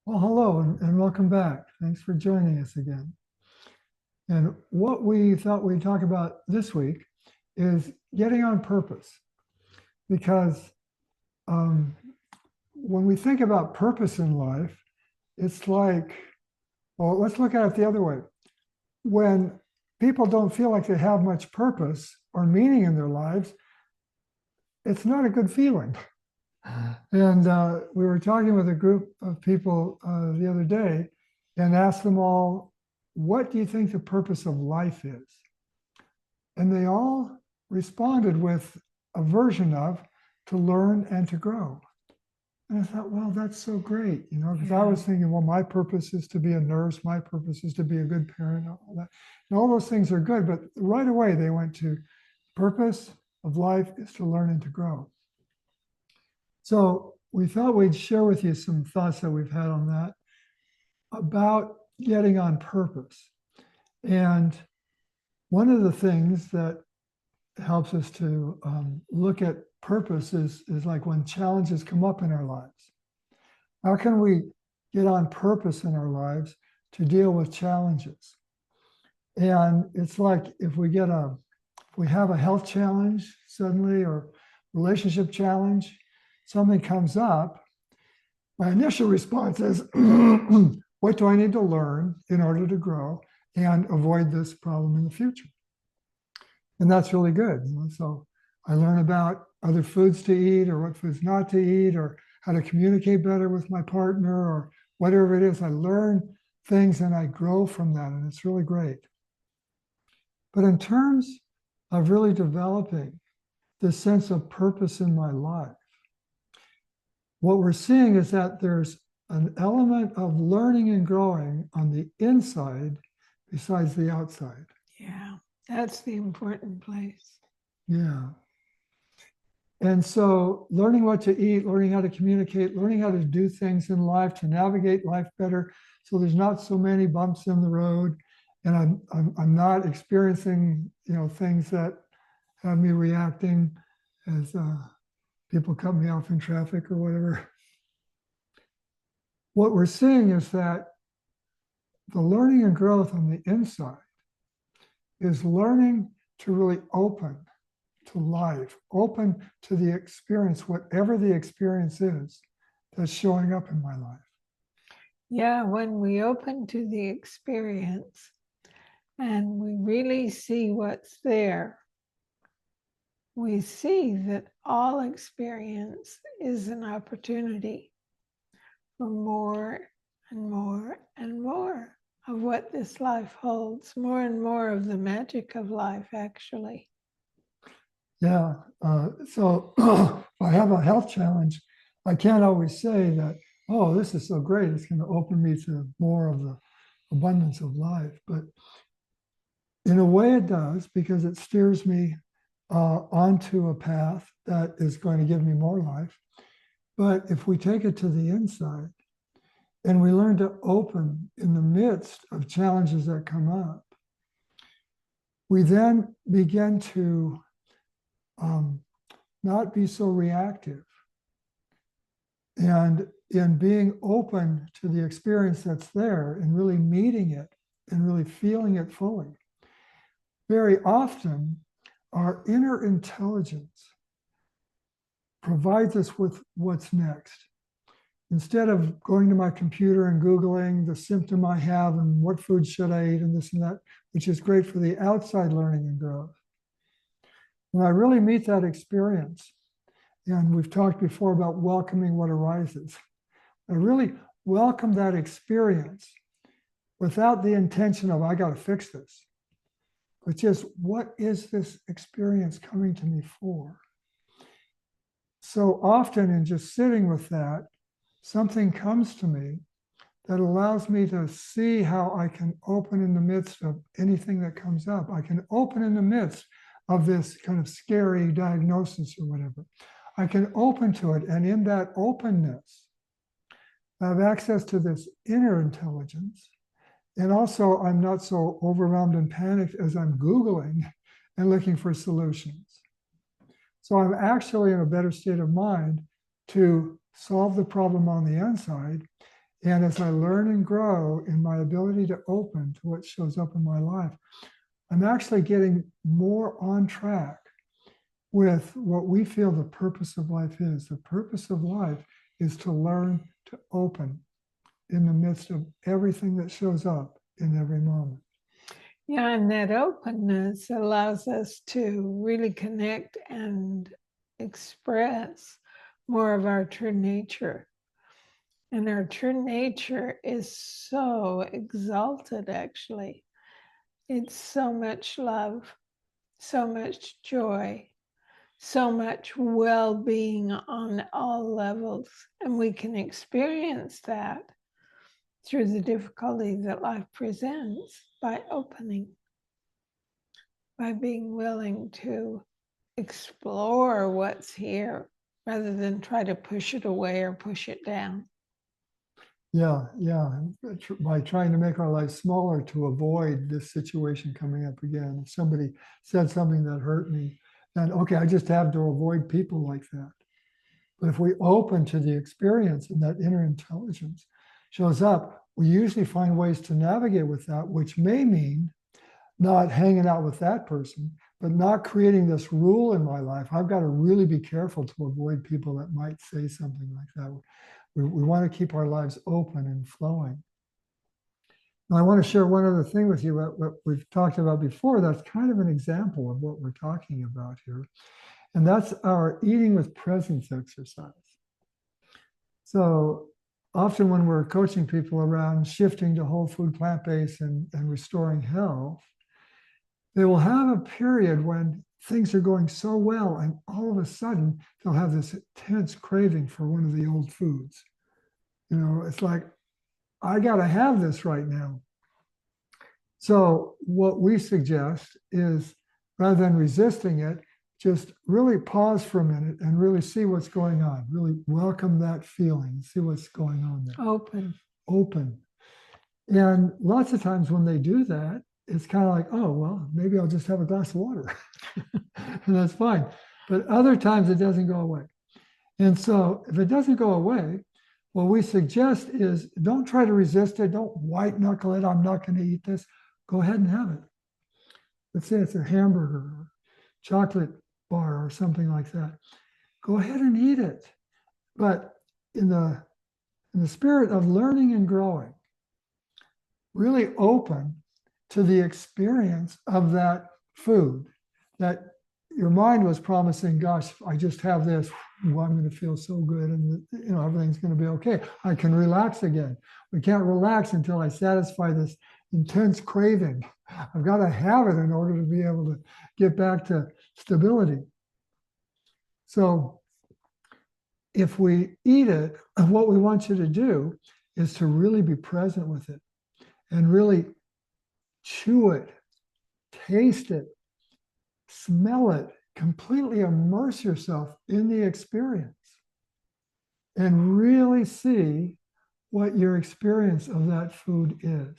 Well, hello and welcome back. Thanks for joining us again. And what we thought we'd talk about this week is getting on purpose. Because um, when we think about purpose in life, it's like, well, let's look at it the other way. When people don't feel like they have much purpose or meaning in their lives, it's not a good feeling. And we were talking with a group of people the other day and asked them all, what do you think the purpose of life is? And they all responded with a version of to learn and to grow. And I thought, well, that's so great, because I was thinking, well, my purpose is to be a nurse, my purpose is to be a good parent, all that. And all those things are good, but right away they went to purpose of life is to learn and to grow. So we thought we'd share with you some thoughts that we've had on that about getting on purpose. And one of the things that helps us to look at purpose is like when challenges come up in our lives. How can we get on purpose in our lives to deal with challenges? And it's like if we have a health challenge suddenly or relationship challenge, something comes up, my initial response is, what do I need to learn in order to grow and avoid this problem in the future? And that's really good. So I learn about other foods to eat or what foods not to eat or how to communicate better with my partner or whatever it is. I learn things and I grow from that, and it's really great. But in terms of really developing this sense of purpose in my life, what we're seeing is that there's an element of learning and growing on the inside besides the outside. Yeah, that's the important place. Yeah. And so learning what to eat, learning how to communicate, learning how to do things in life to navigate life better so there's not so many bumps in the road and I'm not experiencing things that have me reacting as people cut me off in traffic or whatever. What we're seeing is that the learning and growth on the inside is learning to really open to life, open to the experience, whatever the experience is that's showing up in my life. Yeah, when we open to the experience and we really see what's there, we see that all experience is an opportunity for more and more and more of what this life holds, more and more of the magic of life, actually. Yeah. So if I have a health challenge, I can't always say that, oh, this is so great. It's going to open me to more of the abundance of life. But in a way, it does because it steers me onto a path that is going to give me more life. But if we take it to the inside and we learn to open in the midst of challenges that come up, we then begin to not be so reactive. And in being open to the experience that's there and really meeting it and really feeling it fully, very often our inner intelligence provides us with what's next. Instead of going to my computer and Googling the symptom I have and what food should I eat and this and that, which is great for the outside learning and growth. When I really meet that experience, and we've talked before about welcoming what arises, I really welcome that experience without the intention of, I got to fix this, but just what is this experience coming to me for? So often in just sitting with that, something comes to me that allows me to see how I can open in the midst of anything that comes up. I can open in the midst of this kind of scary diagnosis or whatever. I can open to it. And in that openness, I have access to this inner intelligence. And also, I'm not so overwhelmed and panicked as I'm Googling and looking for solutions. So I'm actually in a better state of mind to solve the problem on the inside And as I learn and grow in my ability to open to what shows up in my life, I'm actually getting more on track with what we feel the purpose of life is. The purpose of life is to learn to open in the midst of everything that shows up in every moment. Yeah, and that openness allows us to really connect and express more of our true nature. And our true nature is so exalted, actually. It's so much love, so much joy, so much well being on all levels. And we can experience that through the difficulty that life presents by opening, by being willing to explore what's here rather than try to push it away or push it down. Yeah, yeah. By trying to make our lives smaller to avoid this situation coming up again. If somebody said something that hurt me, then okay, I just have to avoid people like that. But if we open to the experience and that inner intelligence shows up, we usually find ways to navigate with that, which may mean not hanging out with that person, but not creating this rule in my life. I've got to really be careful to avoid people that might say something like that. We want to keep our lives open and flowing. Now, I want to share one other thing with you, what we've talked about before. That's kind of an example of what we're talking about here. And that's our eating with presence exercise. So often when we're coaching people around shifting to whole food, plant-based and restoring health, they will have a period when things are going so well, and all of a sudden they'll have this intense craving for one of the old foods. You know, it's like, I got to have this right now. So what we suggest is, rather than resisting it, just really pause for a minute and really see what's going on. Really welcome that feeling, see what's going on there. Open. And lots of times when they do that, it's kind of like, oh, well, maybe I'll just have a glass of water. And that's fine. But other times it doesn't go away. And so if it doesn't go away, what we suggest is don't try to resist it. Don't white knuckle it. I'm not going to eat this. Go ahead and have it. Let's say it's a hamburger or chocolate bar or something like that. Go ahead and eat it. But in the spirit of learning and growing, really open to the experience of that food that your mind was promising, gosh, if I just have this, well, I'm going to feel so good and everything's going to be okay. I can relax again. We can't relax until I satisfy this intense craving. I've got to have it in order to be able to get back to stability. So if we eat it, what we want you to do is to really be present with it and really chew it, taste it, smell it, completely immerse yourself in the experience and really see what your experience of that food is.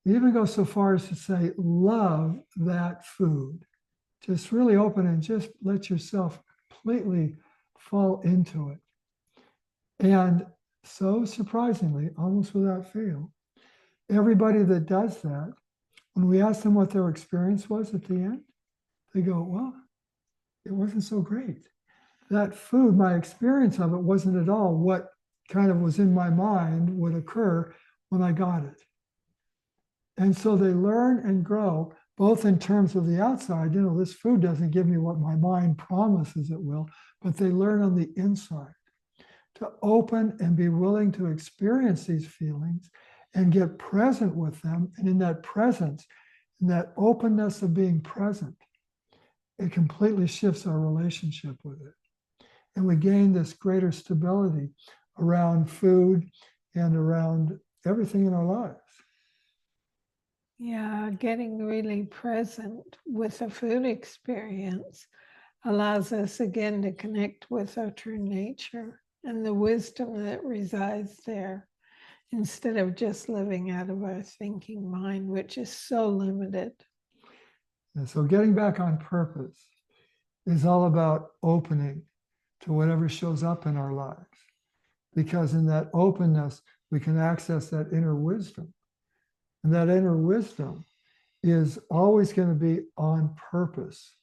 We even go so far as to say, love that food. Just really open and just let yourself completely fall into it. And so surprisingly, almost without fail, everybody that does that, when we ask them what their experience was at the end, they go, well, it wasn't so great. That food, my experience of it wasn't at all what kind of was in my mind would occur when I got it. And so they learn and grow, both in terms of the outside, this food doesn't give me what my mind promises it will, but they learn on the inside to open and be willing to experience these feelings and get present with them. And in that presence, in that openness of being present, it completely shifts our relationship with it. And we gain this greater stability around food and around everything in our lives. Yeah, getting really present with the food experience allows us again to connect with our true nature and the wisdom that resides there, instead of just living out of our thinking mind, which is so limited. And so getting back on purpose is all about opening to whatever shows up in our lives. because in that openness, we can access that inner wisdom. And that inner wisdom is always going to be on purpose,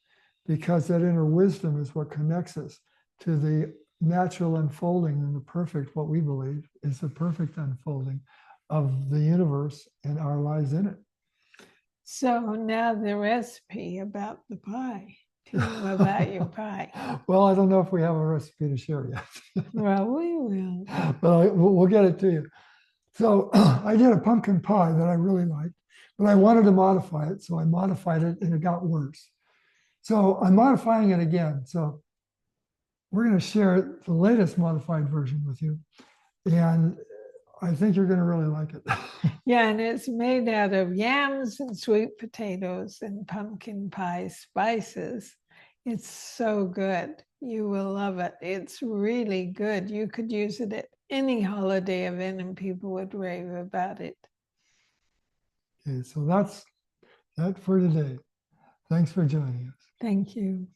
because that inner wisdom is what connects us to the natural unfolding and the perfect, what we believe is the perfect unfolding of the universe and our lives in it. So now the recipe about the pie. Tell them about your pie. Well, I don't know if we have a recipe to share yet. Well, we will. But we'll get it to you. So I did a pumpkin pie that I really liked, but I wanted to modify it. So I modified it and it got worse. So I'm modifying it again. So we're going to share the latest modified version with you. And I think you're going to really like it. Yeah, and it's made out of yams and sweet potatoes and pumpkin pie spices. It's so good. You will love it. It's really good. You could use it at any holiday event and people would rave about it. Okay, so that's that for today. Thanks for joining us. Thank you.